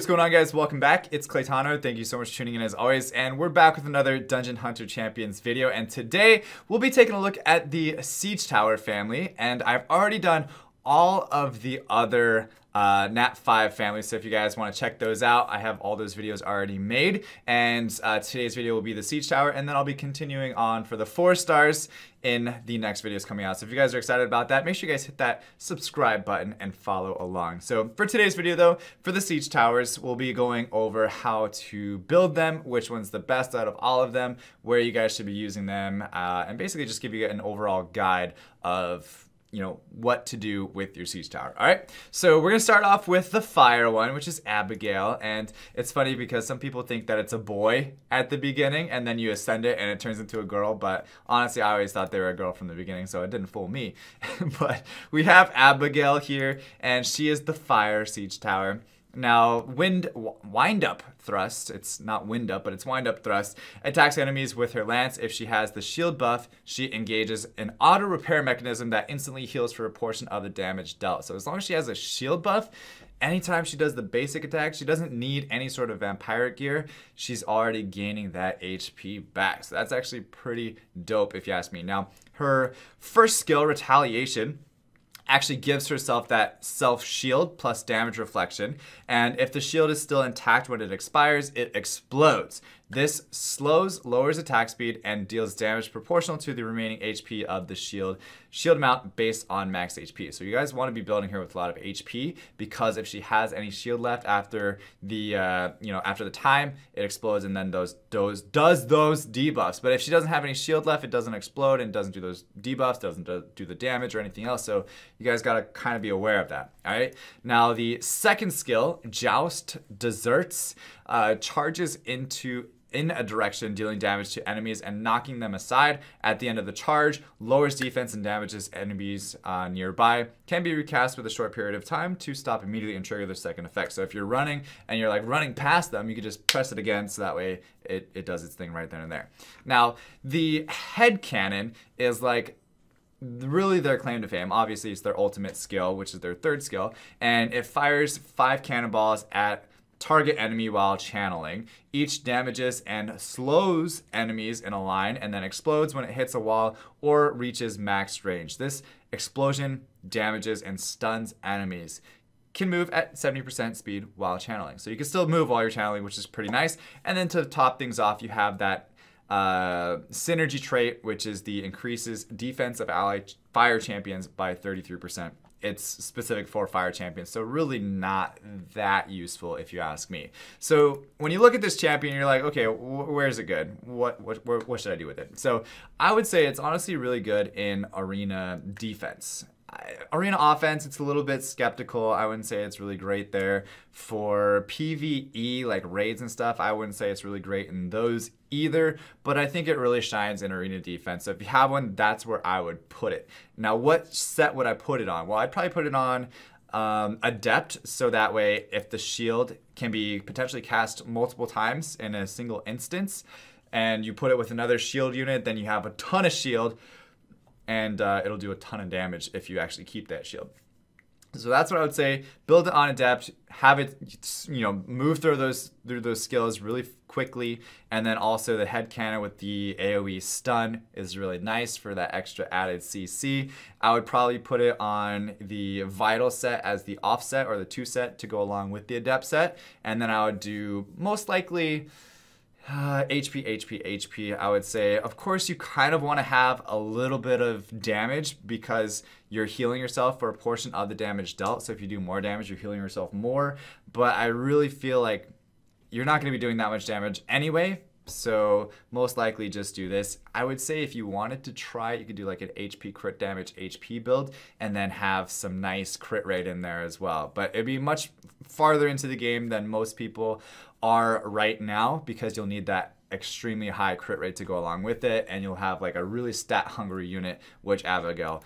what's going on, guys? Welcome back. It's Claytano. Thank you so much for tuning in as always. And we're back with another Dungeon Hunter Champions video. And today we'll be taking a look at the Siege Tower family. And I've already done all of the other Nat 5 families, so if you guys want to check those out, I have all those videos already made. And today's video will be the Siege Tower, and then I'll be continuing on for the 4 stars in the next videos coming out. So if you guys are excited about that, make sure you guys hit that subscribe button and follow along. So for today's video though, for the Siege Towers, we'll be going over how to build them, which one's the best out of all of them, where you guys should be using them, and basically just give you an overall guide of what to do with your siege tower. All right, so we're gonna start off with the fire one, which is Abigail. And it's funny because some people think that it's a boy at the beginning and then you ascend it and it turns into a girl, but honestly I always thought they were a girl from the beginning, so it didn't fool me. But we have Abigail here, and she is the fire siege tower. Now, wind up thrust, it's not wind up, but it's wind up thrust, attacks enemies with her lance. If she has the shield buff, she engages an auto repair mechanism that instantly heals for a portion of the damage dealt. So as long as she has a shield buff, anytime she does the basic attack, she doesn't need any sort of vampiric gear. She's already gaining that HP back. So that's actually pretty dope if you ask me. Now, her first skill, Retaliation, actually gives herself that self shield plus damage reflection, and if the shield is still intact when it expires, it explodes. This lowers attack speed and deals damage proportional to the remaining HP of the shield amount based on max HP. So you guys want to be building here with a lot of HP, because if she has any shield left after the after the time, it explodes and then does those debuffs. But if she doesn't have any shield left, it doesn't explode and doesn't do those debuffs, doesn't do the damage or anything else. So you guys got to kind of be aware of that. All right. Now the second skill, Joust Deserts, charges in a direction, dealing damage to enemies and knocking them aside at the end of the charge, lowers defense and damages enemies nearby. Can be recast with a short period of time to stop immediately and trigger the second effect. So if you're running and you're like running past them, you can just press it again, so that way it does its thing right then and there. Now, the head cannon is like really their claim to fame. Obviously, it's their ultimate skill, which is their third skill, and it fires 5 cannonballs at target enemy while channeling. Each damages and slows enemies in a line and then explodes when it hits a wall or reaches max range. This explosion damages and stuns enemies. Can move at 70% speed while channeling. So you can still move while you're channeling, which is pretty nice. And then to top things off, you have that synergy trait, which is the increases defense of allied fire champions by 33%. It's specific for fire champions, so really not that useful if you ask me. So when you look at this champion, you're like, okay, where is it good? What should I do with it? So I would say it's honestly really good in arena defense. Arena offense, it's a little bit skeptical. I wouldn't say it's really great there. For PvE, like raids and stuff, I wouldn't say it's really great in those either, but I think it really shines in arena defense. So if you have one, that's where I would put it. Now, what set would I put it on? Well, I'd probably put it on Adept, so that way if the shield can be potentially cast multiple times in a single instance, and you put it with another shield unit, then you have a ton of shield, and it'll do a ton of damage if you actually keep that shield. So that's what I would say. Build it on Adept, have it, move through those skills really quickly, and then also the head cannon with the AoE stun is really nice for that extra added CC. I would probably put it on the Vital set as the offset, or the 2 set to go along with the Adept set, and then I would do most likely HP, I would say. Of course, you kind of want to have a little bit of damage because you're healing yourself for a portion of the damage dealt. So if you do more damage, you're healing yourself more. But I really feel like you're not going to be doing that much damage anyway. So most likely just do this. I would say if you wanted to try, you could do like an HP crit damage HP build and then have some nice crit rate in there as well. But it'd be much farther into the game than most people are right now, because you'll need that extremely high crit rate to go along with it, and you'll have like a really stat hungry unit, which Abigail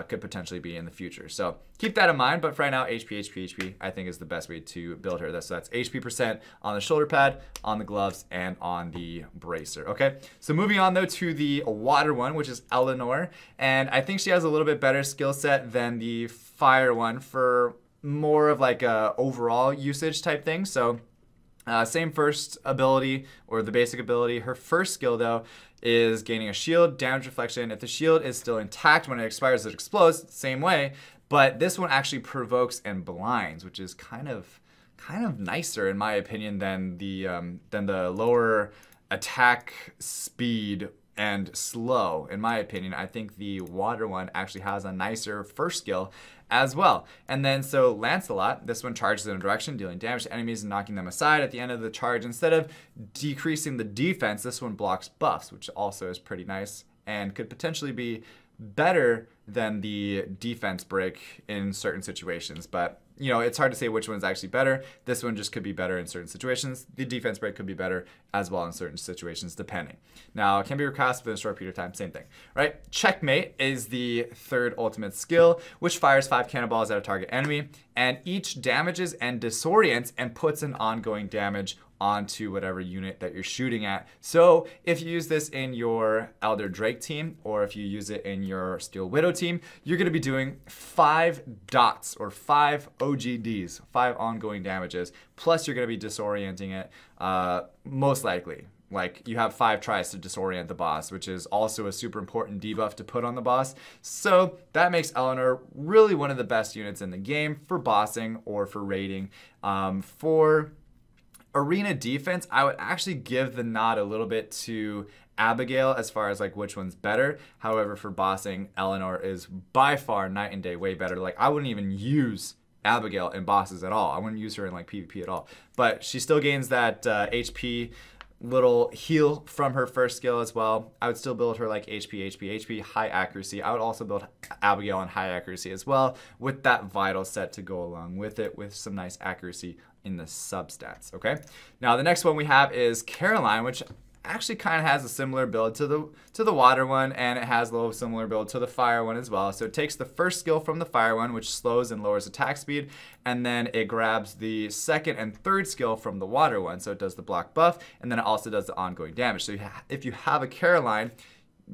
could potentially be in the future. So keep that in mind, but for right now, HP I think is the best way to build her. So that's HP percent on the shoulder pad, on the gloves, and on the bracer. Okay, so moving on though to the water one, which is Eleanor, and I think she has a little bit better skill set than the fire one for more of like a overall usage type thing. So same first ability or the basic ability. Her first skill though is gaining a shield, damage reflection. If the shield is still intact when it expires, it explodes, same way. But this one actually provokes and blinds, which is kind of nicer in my opinion than the lower attack speed and slow. In my opinion, I think the water one actually has a nicer first skill as well. And then so Lancelot, this one charges in a direction, dealing damage to enemies and knocking them aside at the end of the charge. Instead of decreasing the defense, this one blocks buffs, which also is pretty nice and could potentially be better than the defense break in certain situations. But you know, it's hard to say which one's actually better. This one just could be better in certain situations. The defense break could be better as well in certain situations, depending. Now, it can be recast within a short period of time, same thing, right? Checkmate is the third ultimate skill, which fires 5 cannonballs at a target enemy, and each damages and disorients and puts an ongoing damage onto whatever unit that you're shooting at. So if you use this in your Elder Drake team, or if you use it in your Steel Widow team, you're gonna be doing 5 dots or 5 OGDs, 5 ongoing damages, plus you're gonna be disorienting it, most likely. Like you have 5 tries to disorient the boss, which is also a super important debuff to put on the boss. So that makes Eleanor really one of the best units in the game for bossing or for raiding. For arena defense, I would actually give the nod a little bit to Abigail as far as like which one's better. However, for bossing, Eleanor is by far night and day way better. Like I wouldn't even use Abigail in bosses at all. I wouldn't use her in like PvP at all. But she still gains that HP little heal from her first skill as well. I would still build her like HP, high accuracy. I would also build Abigail on high accuracy as well with that vital set to go along with it, with some nice accuracy in the substats, okay? Now the next one we have is Caroline, which actually kind of has a similar build to the water one, and it has a little similar build to the fire one as well. So it takes the first skill from the fire one, which slows and lowers attack speed, and then it grabs the second and third skill from the water one. So it does the block buff, and then it also does the ongoing damage. So if you have a Caroline,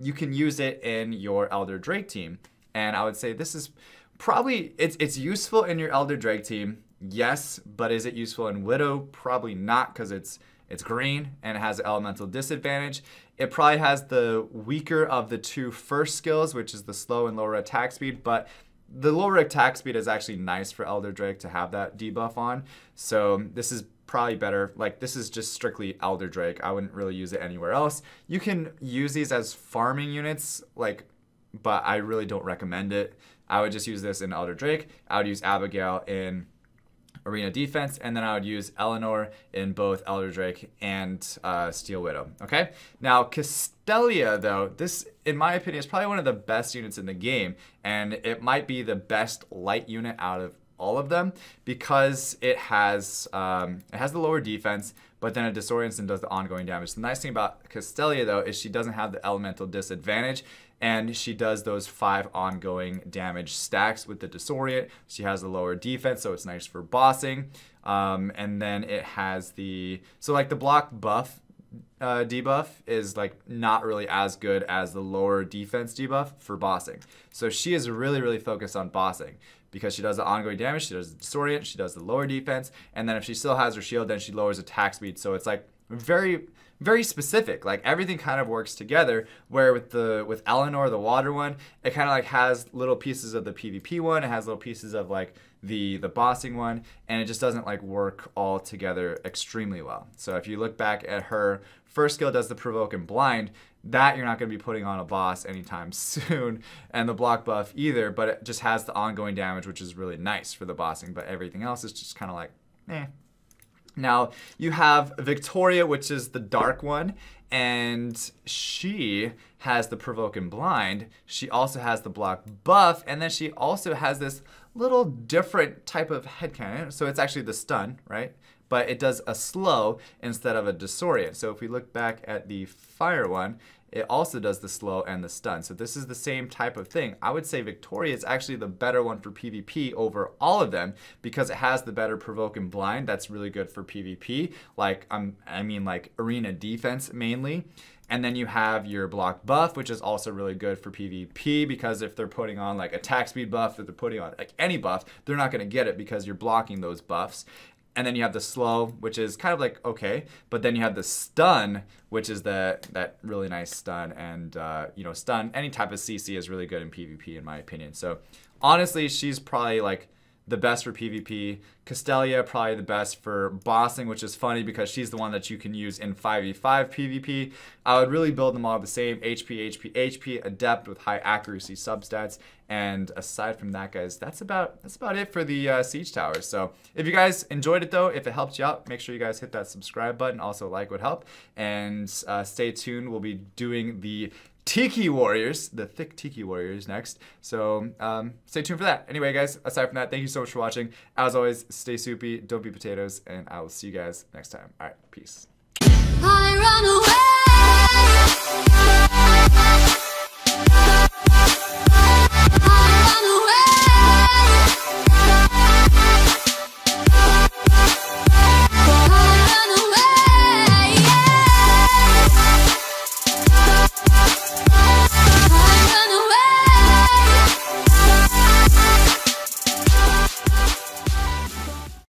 you can use it in your Elder Drake team. And I would say this is probably, it's useful in your Elder Drake team, yes, but is it useful in Widow? Probably not, because it's green and it has elemental disadvantage. It probably has the weaker of the 2 first skills, which is the slow and lower attack speed, but the lower attack speed is actually nice for Elder Drake to have that debuff on. So this is probably better. Like this is just strictly Elder Drake. I wouldn't really use it anywhere else. You can use these as farming units, like, but I really don't recommend it. I would just use this in Elder Drake. I would use Abigail in arena defense, and then I would use Eleanor in both Elder Drake and Steel Widow, okay? Now, Castelia, though, this, in my opinion, is probably one of the best units in the game, and it might be the best light unit out of all of them because it has the lower defense, but then it disorients and does the ongoing damage. The nice thing about Castelia, though, is she doesn't have the elemental disadvantage, and she does those 5 ongoing damage stacks with the disorient. She has the lower defense, so it's nice for bossing. And then it has the, so like the block buff debuff is like not really as good as the lower defense debuff for bossing. So she is really, really focused on bossing because she does the ongoing damage, she does the disorient, she does the lower defense, and then if she still has her shield, then she lowers attack speed. So it's like very, very specific. Like everything kind of works together, where with Eleanor, the water one, it kind of like has little pieces of the PvP one, it has little pieces of like the bossing one, and it just doesn't like work all together extremely well. So if you look back at her first skill, does the provoke and blind, that you're not going to be putting on a boss anytime soon, and the block buff either, but it just has the ongoing damage, which is really nice for the bossing, but everything else is just kind of like, eh. Now, you have Victoria, which is the dark one, and she has the provoke and blind. She also has the block buff, and then she also has this little different type of head cannon. So it's actually the stun, right? But it does a slow instead of a disorient. So if we look back at the fire one, it also does the slow and the stun. So this is the same type of thing. I would say Victoria is actually the better one for PvP over all of them because it has the better provoke and blind. That's really good for PvP. Like I mean like arena defense mainly. And then you have your block buff, which is also really good for PvP, because if they're putting on like attack speed buff, if they're putting on like any buff, they're not going to get it because you're blocking those buffs. And then you have the slow, which is kind of like okay, but then you have the stun, which is that really nice stun. And you know, stun, any type of CC is really good in PvP in my opinion. So honestly, she's probably like the best for PvP. Castelia probably the best for bossing, which is funny because she's the one that you can use in 5v5 PvP. I would really build them all the same: HP, HP, HP, adept with high accuracy substats. And aside from that, guys, that's about it for the siege towers. So if you guys enjoyed it though, if it helped you out, make sure you guys hit that subscribe button. Also, like would help. And stay tuned. We'll be doing the Tiki Warriors, the thick Tiki Warriors next. So stay tuned for that. Anyway, guys, aside from that, thank you so much for watching. As always, stay soupy, don't be potatoes, and I will see you guys next time. All right, peace. I run away.